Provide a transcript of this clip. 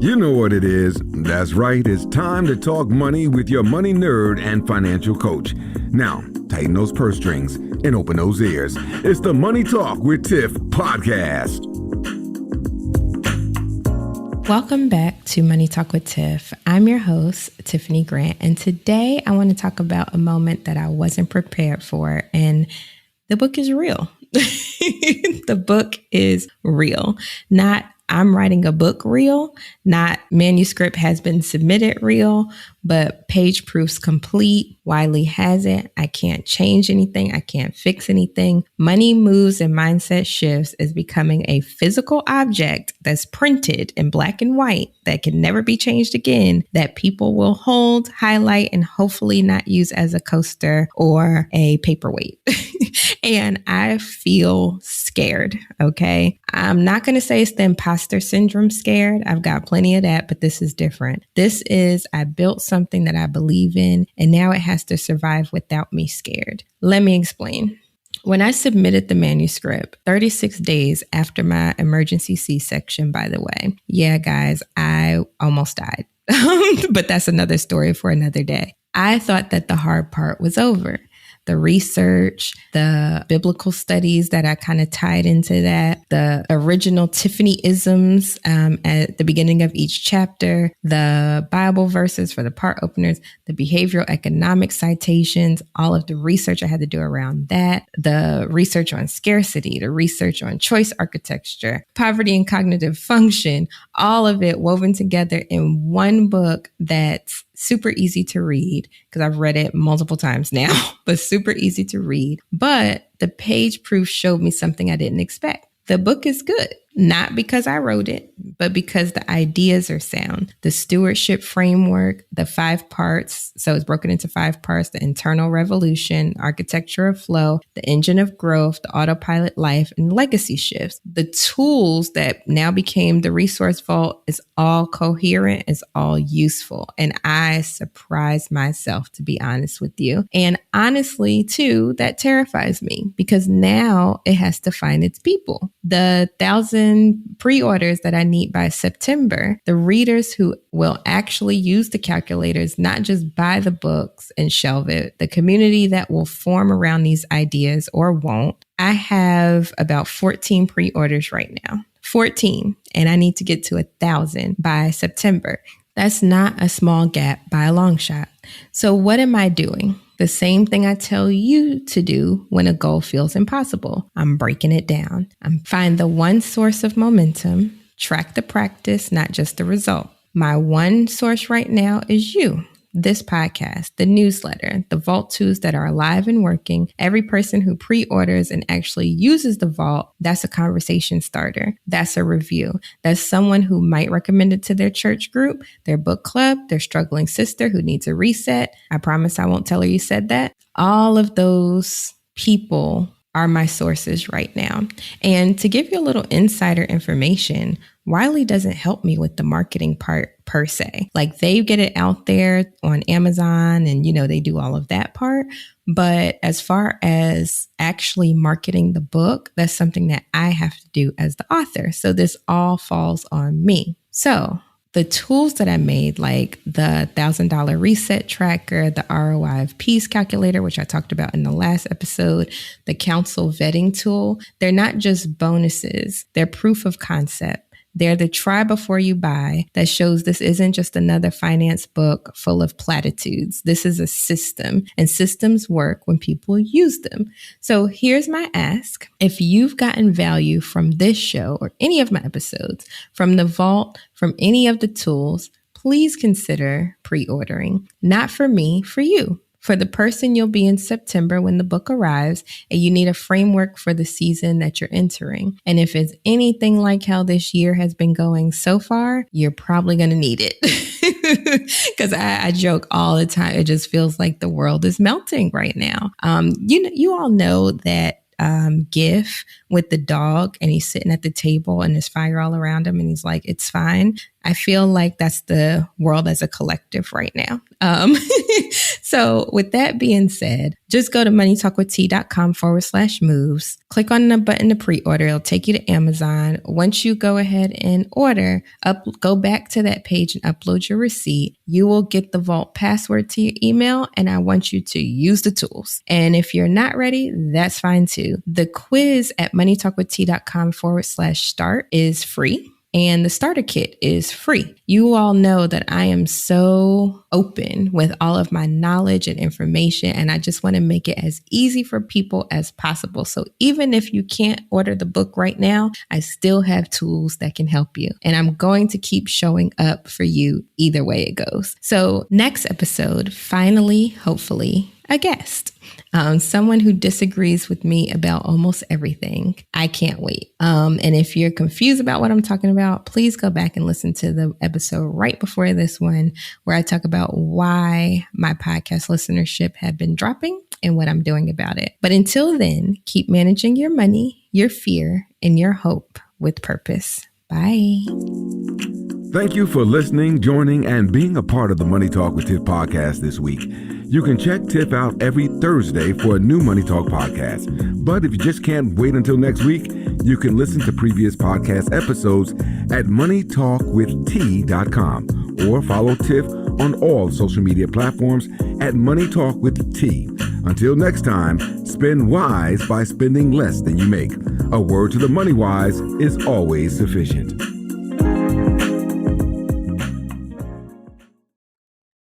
You know what it is. That's right. It's time to talk money with your money nerd and financial coach. Now, tighten those purse strings and open those ears. It's the Money Talk with Tiff podcast. Welcome back to Money Talk with Tiff. I'm your host, Tiffany Grant, and today I want to talk about a moment that I wasn't prepared for, and the book is real. The book is real. Not I'm writing a book real, not manuscript has been submitted real, but page proofs complete. Wiley has it. I can't change anything. I can't fix anything. Money Moves and Mindset Shifts is becoming a physical object that's printed in black and white that can never be changed again, that people will hold, highlight, and hopefully not use as a coaster or a paperweight. And I feel scared, okay? I'm not going to say it's the imposter syndrome scared. I've got plenty of that, but this is different. This is, I built something that I believe in, and now it has to survive without me scared. Let me explain. When I submitted the manuscript, 36 days after my emergency C-section, by the way, yeah, guys, I almost died. But that's another story for another day. I thought that the hard part was over. The research, the biblical studies that I kind of tied into that, the original Tiffany-isms at the beginning of each chapter, the Bible verses for the part openers, the behavioral economic citations, all of the research I had to do around that, the research on scarcity, the research on choice architecture, poverty and cognitive function, all of it woven together in one book that's super easy to read because I've read it multiple times now, but super easy to read. But the page proof showed me something I didn't expect. The book is good, not because I wrote it, but because the ideas are sound. The stewardship framework, the 5 parts. So it's broken into 5 parts: the internal revolution, architecture of flow, the engine of growth, the autopilot life, and legacy shifts. The tools that now became the resource vault is all coherent, is all useful. And I surprised myself, to be honest with you. And honestly, too, that terrifies me because now it has to find its people. The 1,000 pre-orders that I need by September, the readers who will actually use the calculators, not just buy the books and shelve it, the community that will form around these ideas or won't. I have about 14 pre-orders right now, 14, and I need to get to 1,000 by September. That's not a small gap by a long shot. So what am I doing? The same thing I tell you to do when a goal feels impossible. I'm breaking it down. Find the one source of momentum, track the practice, not just the result. My one source right now is you. This podcast, the newsletter, the vault tools that are alive and working. Every person who pre-orders and actually uses the vault, that's a conversation starter. That's a review. That's someone who might recommend it to their church group, their book club, their struggling sister who needs a reset. I promise I won't tell her you said that. All of those people are my sources right now. And to give you a little insider information, Wiley doesn't help me with the marketing part per se. Like they get it out there on Amazon and, they do all of that part. But as far as actually marketing the book, that's something that I have to do as the author. So this all falls on me. So the tools that I made, like the $1,000 reset tracker, the ROI of Peace calculator, which I talked about in the last episode, the council vetting tool, they're not just bonuses, they're proof of concept. They're the try before you buy that shows this isn't just another finance book full of platitudes. This is a system, and systems work when people use them. So here's my ask. If you've gotten value from this show or any of my episodes, from the vault, from any of the tools, please consider pre-ordering. Not for me, for you. For the person you'll be in September when the book arrives, and you need a framework for the season that you're entering. And if it's anything like how this year has been going so far, you're probably going to need it. Because I joke all the time. It just feels like the world is melting right now. You all know that GIF with the dog and he's sitting at the table and there's fire all around him and he's like, it's fine. I feel like that's the world as a collective right now. So with that being said, just go to moneytalkwitht.com/moves. Click on the button to pre-order. It'll take you to Amazon. Once you go ahead and order, go back to that page and upload your receipt. You will get the vault password to your email, and I want you to use the tools. And if you're not ready, that's fine too. The quiz at moneytalkwitht.com/start is free. And the starter kit is free. You all know that I am so open with all of my knowledge and information, and I just want to make it as easy for people as possible. So even if you can't order the book right now, I still have tools that can help you. And I'm going to keep showing up for you either way it goes. So next episode, finally, hopefully, a guest. Someone who disagrees with me about almost everything. I can't wait. And if you're confused about what I'm talking about, please go back and listen to the episode right before this one, where I talk about why my podcast listenership had been dropping and what I'm doing about it. But until then, keep managing your money, your fear, and your hope with purpose. Bye. Thank you for listening, joining, and being a part of the Money Talk with Tiff podcast this week. You can check Tiff out every Thursday for a new Money Talk podcast. But if you just can't wait until next week, you can listen to previous podcast episodes at moneytalkwitht.com or follow Tiff on all social media platforms at Money Talk with T. Until next time, spend wise by spending less than you make. A word to the money wise is always sufficient.